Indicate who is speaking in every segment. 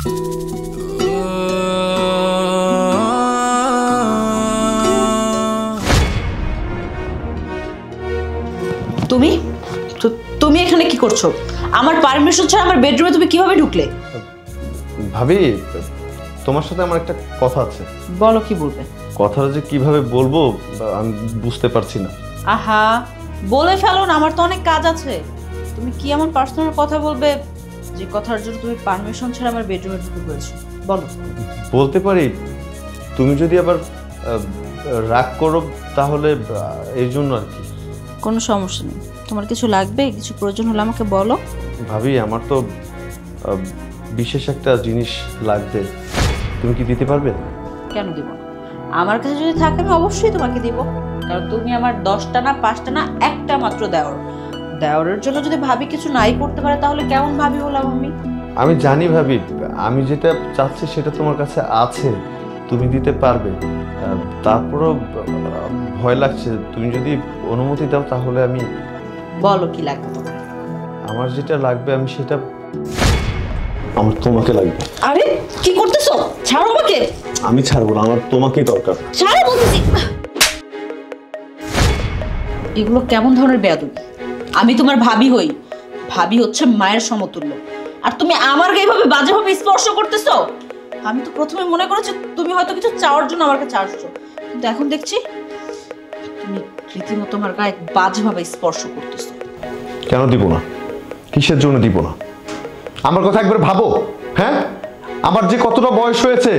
Speaker 1: তুমি তুমি এখানে কি করছো? আমার পারমিশন ছাড়া আমার বেডরুমে তুমি কিভাবে ঢুকলে?
Speaker 2: ভাবি, তোমার সাথে আমার একটা কথা আছে।
Speaker 1: বলো, কি বলবে?
Speaker 2: কথাটা যে কিভাবে বলবো আমি বুঝতে পারছি না।
Speaker 1: আহা, বলে ফেলো না, আমার তো অনেক কাজ আছে। তুমি কি এমন পার্সোনাল কথা বলবে যে কথার জন্য তুমি পারমিশন ছাড়া আমার বেডরুমে ঢুকে পড়েছো? বলো।
Speaker 2: বলতে পারি, তুমি যদি আবার রাগ করো তাহলে এই জন্য আর কি।
Speaker 1: কোনো সমস্যা নেই। তোমার কিছু লাগবে, কিছু প্রয়োজন হলে আমাকে বলো।
Speaker 2: ভাবি, আমার তো বিশেষ একটা জিনিস লাগবে, তুমি কি দিতে পারবে?
Speaker 1: কেন দিব না? আমার কাছে যদি থাকে আমি অবশ্যই তোমাকে দিব, কারণ তুমি আমার 10টা না 5টা না একটা মাত্র দেওর। দেওরের জন্য যদি ভাবি কিছু নাই করতে পারে তাহলে কেমন ভাবি হলাম আমি?
Speaker 2: আমি জানি ভাবি, আমি যেটা চাচ্ছি সেটা তোমার কাছে আছে, তুমি দিতে পারবে। তারপরও ভয় লাগছে, তুমি যদি অনুমতি দাও তাহলে আমি।
Speaker 1: বলো কি লাগবে তোমার?
Speaker 2: আমার যেটা লাগবে আমি সেটা আমার তোমাকে লাগবে।
Speaker 1: আরে কি করতেছো? ছাড়ো আমাকে।
Speaker 2: আমি ছাড়বো না, আমার তোমাকেই দরকার।
Speaker 1: ছাড়ো বলতেছি। এগুলো কেমন ধরনের বেয়াদবি? আমি তোমার ভাবি হই, ভাবি হচ্ছে মায়ের সমতুল্য, আর তুমি আমার গায়ে এইভাবে বাজেভাবে স্পর্শ করতেছো। আমি তো প্রথমে মনে করেছি তুমি হয়তো কিছু চাওয়ার জন্য আমার কাছে আসছো, কিন্তু এখন দেখছি তুমি রীতিমতো আমার গায়ে বাজেভাবে স্পর্শ করতেছো।
Speaker 2: কেন দিব না? কিসের জন্য দিব না? আমার কথা একবার ভাবো। হ্যাঁ, আমার যে কতটা বয়স হয়েছে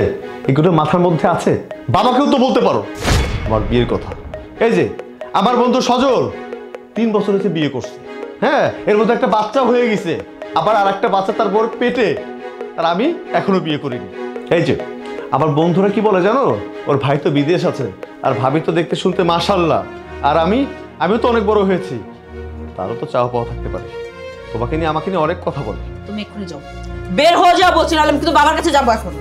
Speaker 2: এগুলো মাথার মধ্যে আছে। বাবাকেও তো বলতে পারো আমার বিয়ের কথা। এই যে আমার বন্ধু সজল 3 বছর হয়েছে বিয়ে করছে। হ্যাঁ, এর মধ্যে একটা বাচ্চা হয়ে গেছে, আবার আর একটা বাচ্চা তার বড় পেটে, আর আমি এখনো বিয়ে করিনি। এই যে আমার বন্ধুরা কি বলে জানো, ওর ভাই তো বিদেশ আছে, আর ভাবি তো দেখতে শুনতে মাশাআল্লাহ, আর আমিও তো অনেক বড় হয়েছি, তারও তো চাওয়া পাওয়া থাকতে পারে। তোমাকে নিয়ে আমাকে নিয়ে অনেক কথা বলে।
Speaker 1: তুমি এক্ষুনি যাও, বের হয়ে যাও বলছি, নাহলে আমি কিন্তু বাবার কাছে যাবো এখন।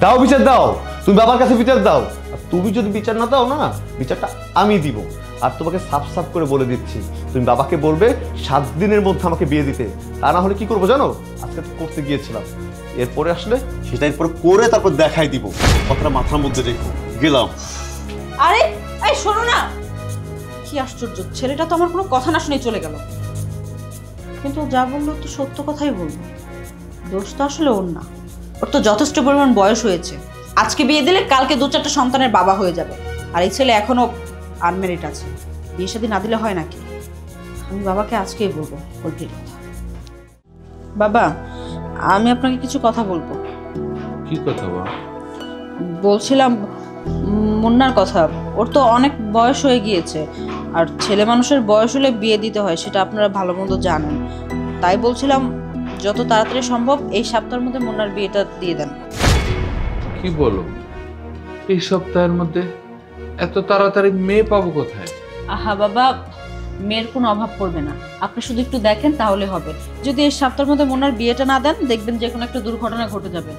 Speaker 2: দাও বিচার দাও, তুমি বাবার কাছে বিচার দাও। আর তুমি যদি বিচার না দাও না, বিচারটা আমি দিব। আর তোমাকে সাফ সাফ করে বলে দিচ্ছি, তুমি বাবাকে বলবে 7 দিনের মধ্যে আমাকে বিয়ে দিতে। তা না হলে কি করবো জানো, আজকে তো করতে গিয়েছিলাম, এরপরে আসলে সেটা এরপর করে তারপর দেখাই দিব। কথাটা মাথার মধ্যে রেখো, গেলাম।
Speaker 1: আরে এই শোনো না, কি আশ্চর্য, ছেলেটা তো আমার কোনো কথা না শুনে চলে গেল। কিন্তু যা বললো তো সত্য কথাই বলবো, দোষ তো আসলে ওর না। ওর তো যথেষ্ট পরিমাণ বয়স হয়েছে, আজকে বিয়ে দিলে কালকে 2-4টা সন্তানের বাবা হয়ে যাবে। আর এই ছেলে এখনো আনমেরিড আছে, বিয়ে শাদী না দিলে হয় নাকি? আমি বাবাকে আজকেই বলবো ওর বিয়ের কথা। বাবা, আমি আপনাকে কিছু কথা বলবো।
Speaker 3: কি কথা বল?
Speaker 1: বলছিলাম মুন্নার কথা। ওর তো অনেক বয়স হয়ে গিয়েছে, আর ছেলে মানুষের বয়স হলে বিয়ে দিতে হয়, সেটা আপনারা ভালো মন্দ জানেন। তাই বলছিলাম যত তাড়াতাড়ি সম্ভব এই সপ্তাহের মধ্যে মুন্নার বিয়েটা দিয়ে দেন।
Speaker 3: কি বলো, এই সপ্তাহের মধ্যে? এত তাড়াতাড়ি মেয়ে পাবো কোথায়?
Speaker 1: আহা বাবা, মেয়ের কোনো অভাব পড়বে না, আপনি শুধু একটু দেখেন তাহলে হবে। যদি এই সপ্তাহের মধ্যে মুন্নার বিয়েটা না দেন, দেখবেন যে কোনো একটা দুর্ঘটনা ঘটে যাবে।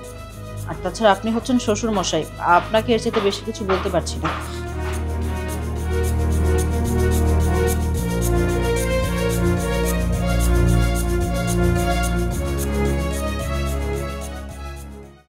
Speaker 1: আর তাছাড়া আপনি হচ্ছেন শ্বশুর মশাই, আপনাকে এর চাইতে বেশি কিছু বলতে পারছি না।